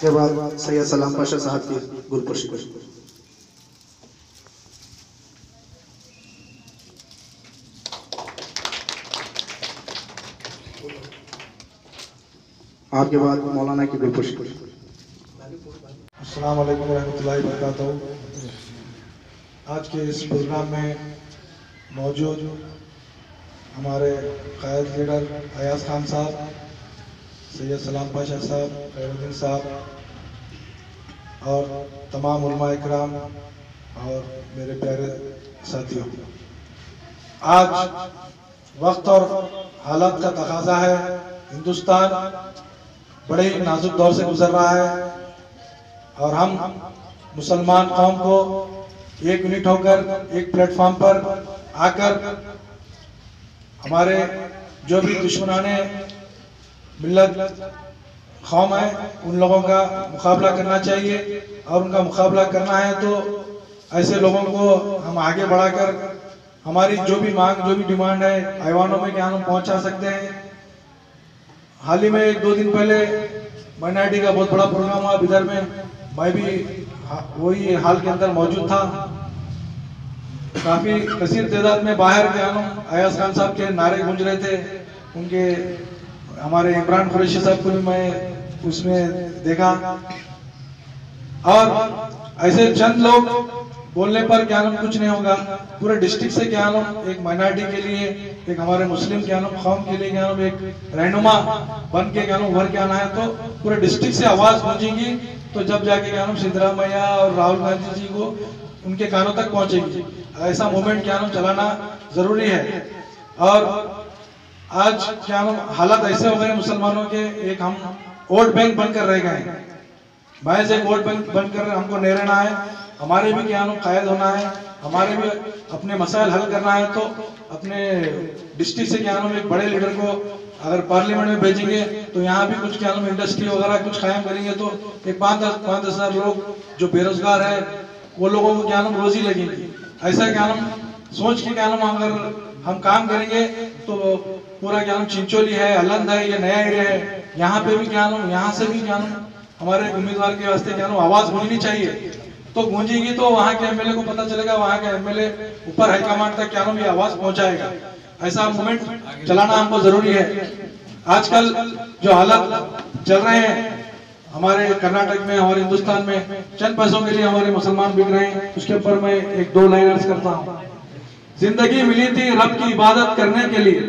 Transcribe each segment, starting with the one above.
के बाद सैयद सलाम पाशा साहब की गुरपुरशी। आपके बाद मौलाना की गुरपुरशी। अस्सलाम वालेकुम रहमतुल्लाहि व बरकातहू। आज के इस प्रोग्राम में मौजूद हमारे क़ायद लीडर अयाज खान साहब, सैयद सलाम पाशा साहब, खैरुद्दीन साहब और तमाम उलमा इकराम और मेरे प्यारे साथियों, आज वक्त और हालात का तकाजा है। हिंदुस्तान बड़े ही नाजुक दौर से गुजर रहा है और हम मुसलमान कौम को एक यूनिट होकर एक प्लेटफॉर्म पर आकर हमारे जो भी दुश्मनाने मिल्लत कौम है उन लोगों का मुकाबला करना चाहिए और उनका मुकाबला करना है तो ऐसे लोगों को हम आगे बढ़ाकर हमारी जो भी मांग, जो भी डिमांड है ऐवानों में क्या हम पहुंचा सकते हैं। हाल ही में 1-2 दिन पहले माइनॉरिटी का बहुत बड़ा प्रोग्राम हुआ बिदर में, मैं भी वही हाल के अंदर मौजूद था। काफ़ी कसीर तादाद में बाहर के अयाज खान साहब के नारे गूंज रहे थे, उनके हमारे इमरान कुरैशी साहब को भी मैं उसमें देखा और ऐसे चंद लोग बोलने पर क्या नाम कुछ नहीं होगा। पूरे डिस्ट्रिक्ट से क्या नाम एक माइनॉरिटी के लिए, एक हमारे मुस्लिम क्या नाम कौम के लिए क्या नाम एक रहनुमा बन के क्या नाम उभर के आना है तो पूरे डिस्ट्रिक्ट से आवाज गूंजेगी तो जब जाके क्या नाम सिद्धरामैया और राहुल गांधी जी को उनके कानों तक पहुंचेगी। ऐसा मूवमेंट क्या नाम चलाना जरूरी है। और आज क्या नाम हालात ऐसे हो गए मुसलमानों के, एक हम वोट बैंक बनकर रह गए हैं। महज एक वोट बैंक बनकर हमको नहीं रहना है, हमारे भी क्या नाम कायद होना है, हमारे भी अपने मसाइल हल करना है। तो अपने डिस्ट्रिक्ट से क्या नाम एक बड़े लीडर को अगर पार्लियामेंट में भेजेंगे तो यहाँ भी कुछ क्या नाम इंडस्ट्री वगैरह कुछ कायम करेंगे तो एक 5-10 हज़ार लोग जो बेरोजगार है वो लोगों को क्या नाम रोजी लगेगी। ऐसा क्या नाम सोच के क्या नाम अगर हम काम करेंगे तो पूरा क्या नाम चिंचोली है, अलंद है, ये नया एरिया है, यहाँ पे भी क्या नाम यहाँ से भी क्या नाम हमारे उम्मीदवार के वास्ते क्या नाम आवाज गूंजनी चाहिए। तो गूंजेगी तो वहाँ के एमएलए को पता चलेगा, वहाँ के एमएलए ऊपर हाईकमांड तक क्या नाम ये आवाज पहुंचाएगा। ऐसा मूवमेंट चलाना हमको जरूरी है। आजकल जो हालात चल रहे हैं हमारे कर्नाटक में, हमारे हिंदुस्तान में, चंद पैसों के लिए हमारे मुसलमान बिक रहे हैं, उसके ऊपर मैं 1-2 लाइन अर्ज करता हूँ। जिंदगी मिली थी रब की इबादत करने के लिए,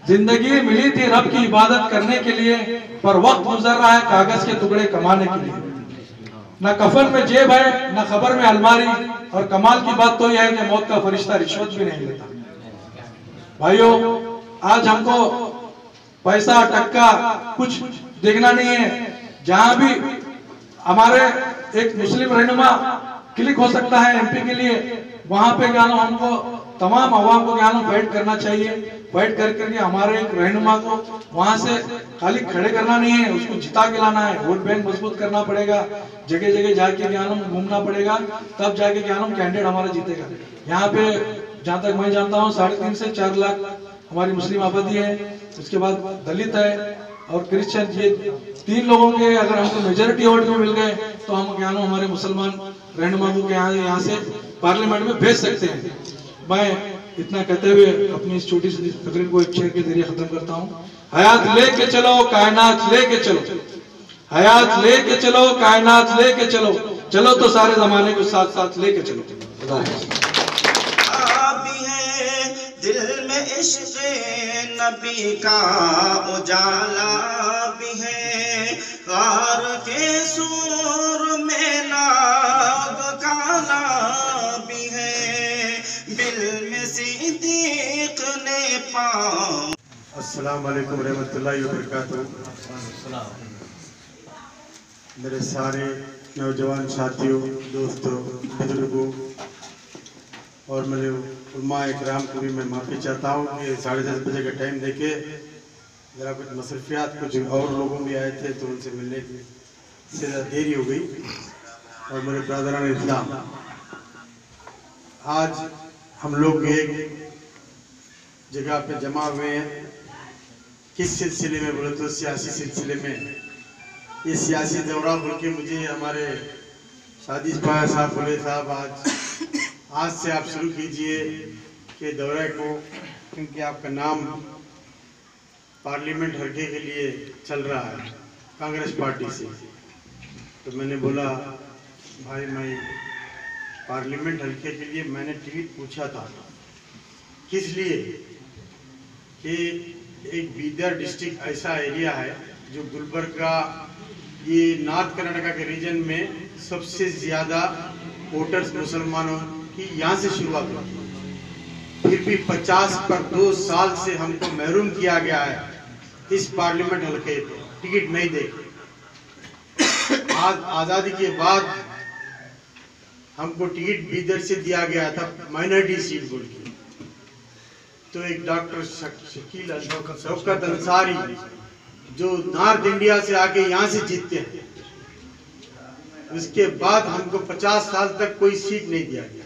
जिंदगी मिली थी रब की इबादत करने के लिए, पर वक्त गुजर रहा है कागज के टुकड़े कमाने के लिए। न कफन में जेब है, न खबर में अलमारी, और कमाल की बात तो यह है कि मौत का फरिश्ता रिश्वत भी नहीं लेता। भाइयों, आज हमको पैसा टक्का कुछ देखना नहीं है। जहां भी हमारे एक मुस्लिम रहनुमा क्लिक हो सकता है एमपी के लिए, वहां पे क्या नाम हमको तमाम अवाम को क्या नाम फाइट करना चाहिए। फाइट करके हमारे एक रहनुमा को वहां से खाली खड़े करना नहीं है, उसको जिता के लाना है। वोट बैंक मजबूत करना पड़ेगा, जगह जगह जाके क्या नाम घूमना पड़ेगा, तब जाके क्या नाम कैंडिडेट हमारा जीतेगा। यहाँ पे जहाँ तक मैं जानता हूँ 3.5 से 4 लाख हमारी मुस्लिम आबादी है, उसके बाद दलित है और क्रिश्चियन। ये 3 लोगों के अगर हमको मेजोरिटी वोट में मिल गए तो हम क्या नाम हमारे मुसलमान रहनुमा को यहाँ से पार्लियामेंट में भेज सकते हैं। मैं इतना कहते हुए अपनी इस छोटी सी तकरीर को एक शेर के जरिए खत्म करता हूँ। हयात लेके चलो, कायनात लेके चलो, हयात लेके चलो, कायनात लेके चलो, चलो तो सारे जमाने को साथ साथ लेके चलो। भी है दिल में इश्क़ नबी का उजाला भी है, गार के सूर में नाग काला भी है, दिल में सिद्दीक़ ने पाँव। अस्सलाम वालेकुम रहमतुल्लाहि व बरकातहू। मेरे सारे नौजवान साथियों, दोस्तों, बुजुर्गों और मेरे उलमा इकराम को भी मैं माफ़ी चाहता हूँ कि 10:30 बजे का टाइम देके ज़रा कुछ मसरूफियात, कुछ और लोगों भी आए थे तो उनसे मिलने से ज़्यादा देरी हो गई। और मेरे ब्रदरान इस्लाम, आज हम लोग एक जगह पे जमा हुए हैं। किस सिलसिले में बोले तो सियासी सिलसिले में। ये सियासी दौरा बोल के मुझे हमारे शादी साहब बोले साहब आज से आप शुरू कीजिए कि दौरे को, क्योंकि आपका नाम पार्लियामेंट हल्के के लिए चल रहा है कांग्रेस पार्टी से। तो मैंने बोला भाई मैं पार्लियामेंट हल्के के लिए मैंने टिकट पूछा था, किस लिए कि एक बीदर डिस्ट्रिक्ट ऐसा एरिया है जो गुलबर्गा, ये नॉर्थ कर्नाटका के रीजन में सबसे ज़्यादा वोटर्स मुसलमानों की यहाँ से शुरुआत हुई। फिर भी 50 पर 2 साल से हमको महरूम किया गया है इस पार्लियामेंट हल्के पे, टिकट नहीं दे। आज आज़ादी के बाद हमको टिकट बीदर से दिया गया था, माइनॉरिटी सीट बोल के। तो एक डॉक्टर शकील शौकत अंसारी जो नॉर्थ इंडिया से आके यहाँ से जीतते हैं, उसके बाद हमको 50 साल तक कोई सीट नहीं दिया गया।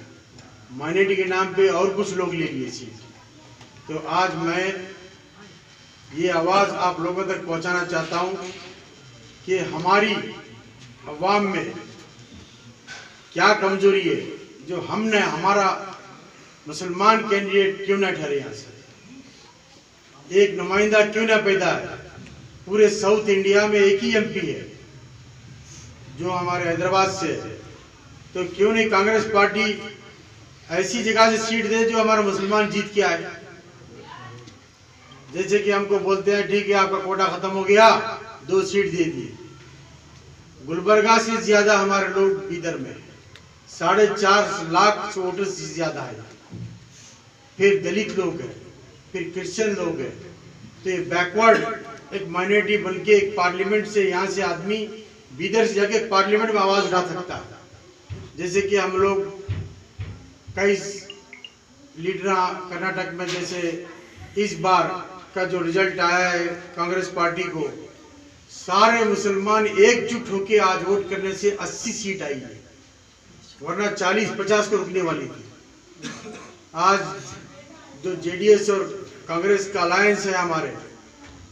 माइनॉरिटी के नाम पे और कुछ लोग ले लिए सीट। तो आज मैं ये आवाज़ आप लोगों तक पहुंचाना चाहता हूं कि हमारी अवाम में क्या कमजोरी है जो हमने हमारा मुसलमान कैंडिडेट क्यों ना ठहरे, यहाँ से एक नुमाइंदा क्यों ना पैदा है। पूरे साउथ इंडिया में एक ही एमपी है जो हमारे हैदराबाद से है, तो क्यों नहीं कांग्रेस पार्टी ऐसी जगह से सीट दे जो हमारा मुसलमान जीत के आए। जैसे कि हमको बोलते हैं ठीक है आपका कोटा खत्म हो गया, 2 सीट दे दिए। गुलबर्गा से ज्यादा हमारे लोग इधर में 4.5 लाख वोटर्स से ज्यादा है। फिर दलित लोग हैं, फिर क्रिश्चियन लोग हैं। तो ये बैकवर्ड एक माइनॉरिटी बन के एक पार्लियामेंट से यहाँ से आदमी बीदर से जाके पार्लियामेंट में आवाज उठा सकता है। जैसे कि हम लोग कई लीडर कर्नाटक में, जैसे इस बार का जो रिजल्ट आया है कांग्रेस पार्टी को, सारे मुसलमान एकजुट होकर आज वोट करने से 80 सीट आई है, वरना 40-50 को रुकने वाली थी। आज जो जेडीएस और कांग्रेस का अलायंस है,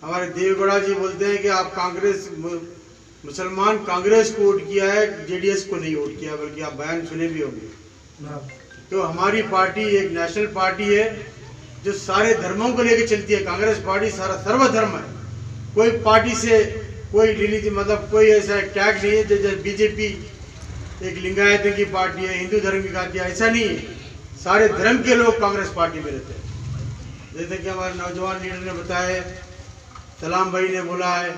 हमारे देवगौड़ा जी बोलते हैं कि आप कांग्रेस मुसलमान कांग्रेस को वोट किया है, जेडीएस को नहीं वोट किया, बल्कि आप बयान सुने भी होंगे। तो हमारी पार्टी एक नेशनल पार्टी है जो सारे धर्मों को लेकर चलती है। कांग्रेस पार्टी सारा सर्वधर्म है, कोई पार्टी से कोई रिलीजन मतलब कोई ऐसा टैग नहीं है। जैसे बीजेपी एक लिंगायत की पार्टी है, हिंदू धर्म की पार्टी है, ऐसा नहीं है। सारे धर्म के लोग कांग्रेस पार्टी में रहते हैं। जैसे कि हमारे नौजवान लीडर ने बताया, सलाम भाई ने बोला है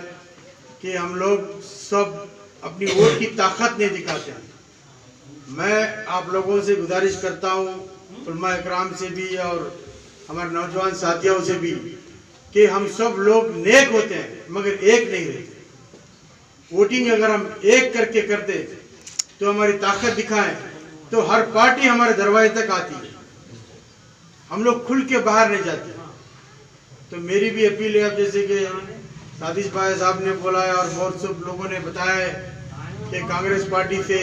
कि हम लोग सब अपनी वोट की ताकत नहीं दिखाते हैं। मैं आप लोगों से गुजारिश करता हूँ, उलमा इकराम से भी और हमारे नौजवान साथियों से भी, कि हम सब लोग नेक होते हैं मगर एक नहीं रहते। वोटिंग अगर हम एक करके करते तो हमारी ताकत दिखाएं तो हर पार्टी हमारे दरवाजे तक आती है, हम लोग खुल के बाहर नहीं जाते। तो मेरी भी अपील है, अब जैसे कि सादिश भाई साहब ने बोला है और बहुत सब लोगों ने बताया है कि कांग्रेस पार्टी से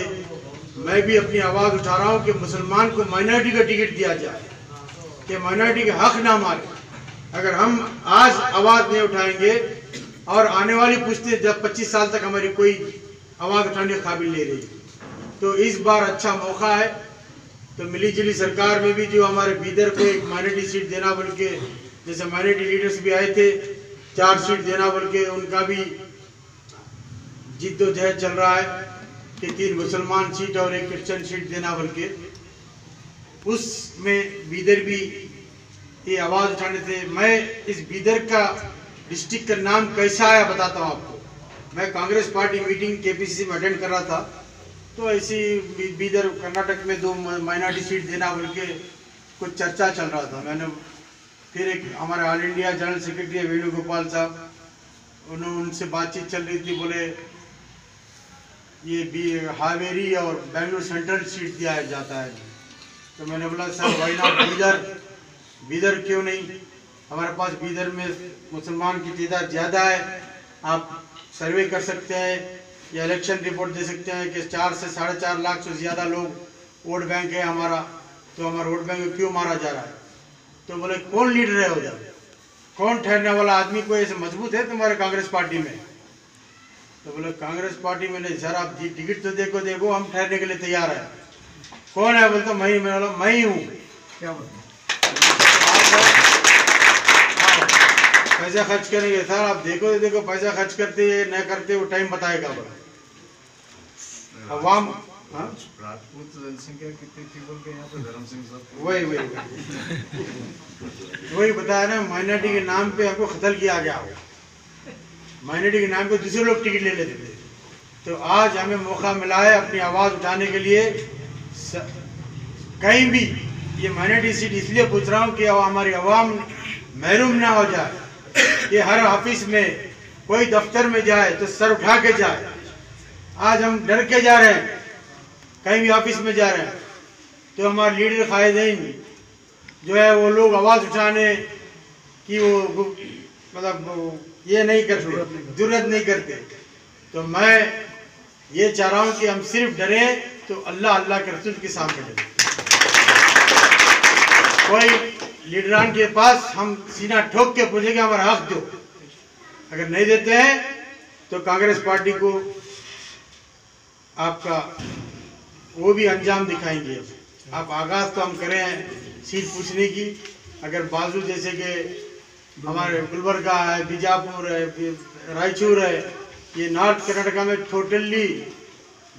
मैं भी अपनी आवाज़ उठा रहा हूँ कि मुसलमान को माइनॉरिटी का टिकट दिया जाए, कि माइनॉरिटी का हक ना मारे। अगर हम आज आवाज़ नहीं उठाएंगे और आने वाली पुश्तें जब 25 साल तक हमारी कोई आवाज़ उठाने के काबिल नहीं रही, तो इस बार अच्छा मौका है। तो मिली जुली सरकार में भी जो हमारे बीदर को एक माइनॉरिटी सीट देना बोल के, जैसे माइनॉरिटी लीडर्स भी आए थे, 4 सीट देना बोल के उनका भी जिद्दोजहद चल रहा है कि 3 मुसलमान सीट और 1 क्रिश्चियन सीट देना बोल के, उसमें बीदर भी ये आवाज़ उठाने से। मैं इस बीदर का डिस्ट्रिक्ट का नाम कैसा आया बताता हूँ आपको। मैं कांग्रेस पार्टी मीटिंग केपीसीसी में अटेंड कर रहा था, तो ऐसी बीदर कर्नाटक में 2 माइनॉरिटी सीट देना बोल के कुछ चर्चा चल रहा था। मैंने फिर एक हमारे ऑल इंडिया जनरल सेक्रेटरी है वेणुगोपाल साहब, उनसे बातचीत चल रही थी, बोले ये भी हावेरी और बेंगलुरु सेंट्रल सीट दिया जाता है। तो मैंने बोला सर वाई नॉट बीदर क्यों नहीं, हमारे पास बीदर में मुसलमान की तादाद ज़्यादा है, आप सर्वे कर सकते हैं या इलेक्शन रिपोर्ट दे सकते हैं कि 4 से 4.5 लाख से ज़्यादा लोग वोट बैंक है हमारा, तो हमारा वोट बैंक क्यों मारा जा रहा है। तो बोले कौन लीडर है उधर, कौन ठहरने वाला आदमी कोई ऐसे मजबूत है तुम्हारे कांग्रेस पार्टी में। तो बोले कांग्रेस पार्टी में नहीं सर, आप टिकट तो देखो हम ठहरने के लिए तैयार है। कौन है बोलते मैं ही हूँ। क्या बोलते पैसा खर्च करेंगे सर, आप देखो पैसा खर्च करते न करते वो टाइम बताएगा। अवाम राजपूत जनसंख्या कितनी थी बोल के यहाँ पे धर्म सिंह साहब वही बताया ना, माइनॉरिटी के नाम पे आपको कत्ल किया गया हो, माइनॉरिटी के नाम पे दूसरे लोग टिकट ले लेते थे। तो आज हमें मौका मिला है अपनी आवाज़ उठाने के लिए। कहीं भी ये माइनॉरिटी सीट इसलिए पूछ रहा हूँ कि हमारी आवाम महरूम ना हो जाए, कि हर ऑफिस में कोई दफ्तर में जाए तो सर उठा के जाए। आज हम डर के जा रहे हैं, कहीं भी ऑफिस में जा रहे हैं तो हमारे लीडर कायदीन जो है वो लोग आवाज़ उठाने की वो मतलब ये नहीं करते, जरूरत नहीं करते। तो मैं ये चाह रहा हूँ कि हम सिर्फ डरें तो अल्लाह अल्लाह के रसूल के सामने डरें। कोई लीडरान के पास हम सीना ठोक के पूछेंगे हमारा हक दो, अगर नहीं देते हैं तो कांग्रेस पार्टी को आपका वो भी अंजाम दिखाएंगे। आप आगाज़ तो हम करें सीट पूछने की, अगर बाजू जैसे कि हमारे गुलबर्गा है, बीजापुर है, रायचूर है, ये नॉर्थ कर्नाटका में टोटली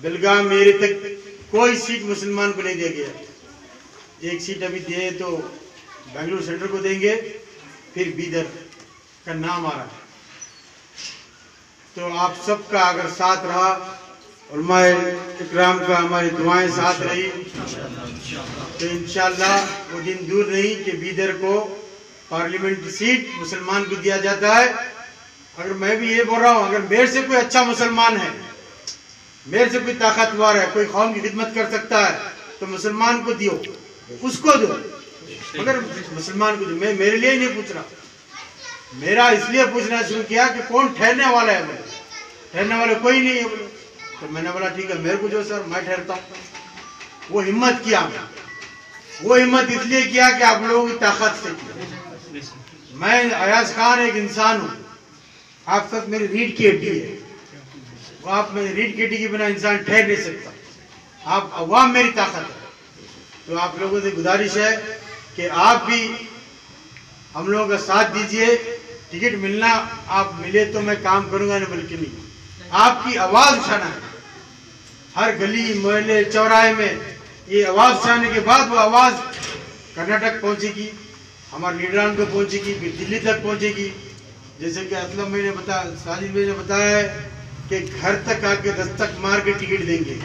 बेलगाम मेरे तक कोई सीट मुसलमान को नहीं दिया गया। 1 सीट अभी दिए तो बेंगलुरु सेंट्रल को देंगे, फिर बीदर का नाम आ रहा है। तो आप सबका अगर साथ रहा, उलमाए इकराम का हमारी दुआएं साथ रही, तो इंशाअल्लाह वो दिन दूर नहीं कि बीदर को पार्लियामेंट सीट मुसलमान को दिया जाता है। अगर मैं भी ये बोल रहा हूँ, अगर मेरे से कोई अच्छा मुसलमान है, मेरे से कोई ताकतवर है, कोई कौम की खिदमत कर सकता है, तो मुसलमान को दियो, उसको दो, मगर मुसलमान को दो। मैं मेरे लिए ही नहीं पूछ रहा, मेरा इसलिए पूछना शुरू किया कि कौन ठहरने वाला है। बोले ठहरने वाले कोई नहीं है बोले। तो मैंने बोला ठीक है मेरे को जो सर मैं ठहरता हूँ। वो हिम्मत किया, वो हिम्मत इसलिए किया कि आप लोगों की ताकत से किया। मैं अयाज खान एक इंसान हूँ, आप सब मेरी रीढ़ की हड्डी है, वो आप मेरी रीढ़ की हड्डी के बिना इंसान ठहर नहीं सकता। आप अवाम मेरी ताकत है। तो आप लोगों से गुजारिश है कि आप भी हम लोगों का साथ दीजिए। टिकट मिलना आप मिले तो मैं काम करूंगा नहीं, बल्कि नहीं, आपकी आवाज़ उठाना है। हर गली मोहल्ले चौराहे में ये आवाज़ उठाने के बाद वो आवाज़ कर्नाटक पहुंचेगी, हमारे लीडरान को पहुंचेगी, फिर दिल्ली तक पहुंचेगी। जैसे कि असलम भाई ने बताया, साजिद भाई ने बताया है कि घर तक आके दस्तक मार के टिकट देंगे।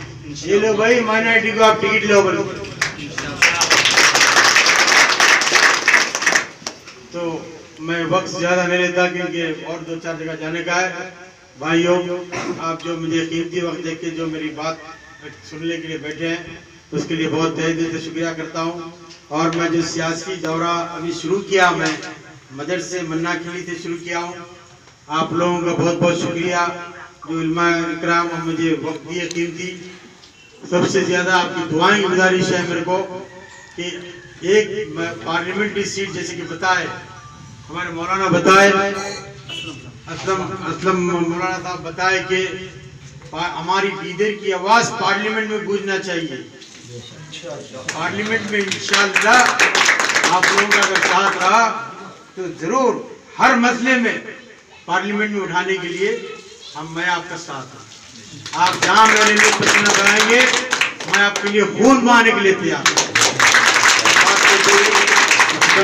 ये लो भाई माइनॉरिटी को आप टिकट लो बोलो। तो मैं वक्त ज़्यादा नहीं लेता क्योंकि और 2-4 जगह जाने का है। भाइयों, आप जो मुझे कीमती वक्त देख के जो मेरी बात सुनने के लिए बैठे हैं, उसके लिए बहुत तहे दिल से शुक्रिया करता हूँ। और मैं जो सियासी दौरा अभी शुरू किया, मैं मदरसे मन्ना खिली से शुरू किया हूँ। आप लोगों का बहुत बहुत शुक्रिया जो इल्मा इकराम और मुझे वक्त दिए कीमती। सबसे ज़्यादा आपकी दुआएं गुजारिश है मेरे को कि एक पार्लियामेंट्री सीट, जैसे कि बताए हमारे मौलाना बताए, असलम मौलाना साहब बताए कि हमारी बीदर की आवाज़ पार्लियामेंट में गूंजना चाहिए। पार्लियामेंट में इंशाअल्लाह आप लोगों का अगर साथ रहा तो ज़रूर हर मसले में पार्लियामेंट में उठाने के लिए मैं आपका साथ हूँ। आप जहाँ मेरे लिए पसीना बनाएंगे, मैं आपके लिए खून बहाने के लिए तैयार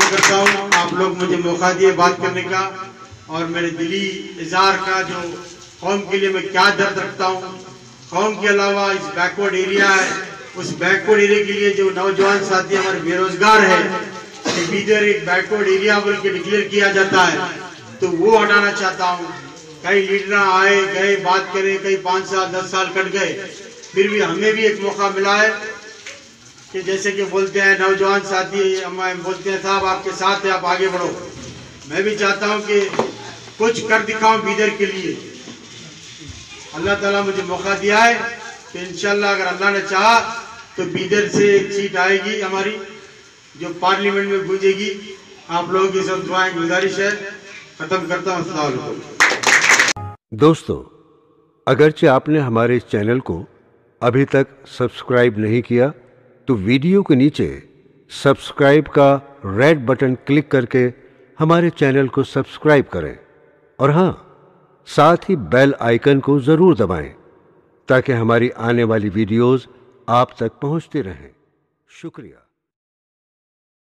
करता हूँ। आप लोग मुझे मौका दिए बात करने का और मेरे दिली इज़हार का, जो कौम के लिए मैं क्या दर्द रखता हूँ। कौम के अलावा इस बैकवर्ड एरिया है, उस बैकवर्ड एरिया के लिए जो नौजवान साथी हमारे बेरोजगार है, बीदर एक बैकवर्ड एरिया बोल के डिक्लेयर किया जाता है, तो वो हटाना चाहता हूँ। कई लीडर आए गए, बात करे, कई 5 साल 10 साल कट गए, फिर भी हमें भी एक मौका मिला है कि जैसे कि बोलते हैं नौजवान साथी, हम बोलते हैं साहब आपके साथ है, आप आगे बढ़ो। मैं भी चाहता हूं कि कुछ कर दिखाऊं बीदर के लिए। अल्लाह ताला मुझे मौका दिया है कि इंशाल्लाह अगर अल्लाह ने चाहा तो बीदर से एक सीट आएगी हमारी जो पार्लियामेंट में गूंजेगी। आप लोगों की सब दुआएं गुजारिश है। खत्म करता हूँ। अस्सलाम वालेकुम। दोस्तों, अगरचे आपने हमारे इस चैनल को अभी तक सब्सक्राइब नहीं किया तो वीडियो के नीचे सब्सक्राइब का रेड बटन क्लिक करके हमारे चैनल को सब्सक्राइब करें और हाँ, साथ ही बेल आइकन को ज़रूर दबाएं ताकि हमारी आने वाली वीडियोस आप तक पहुंचती रहें। शुक्रिया।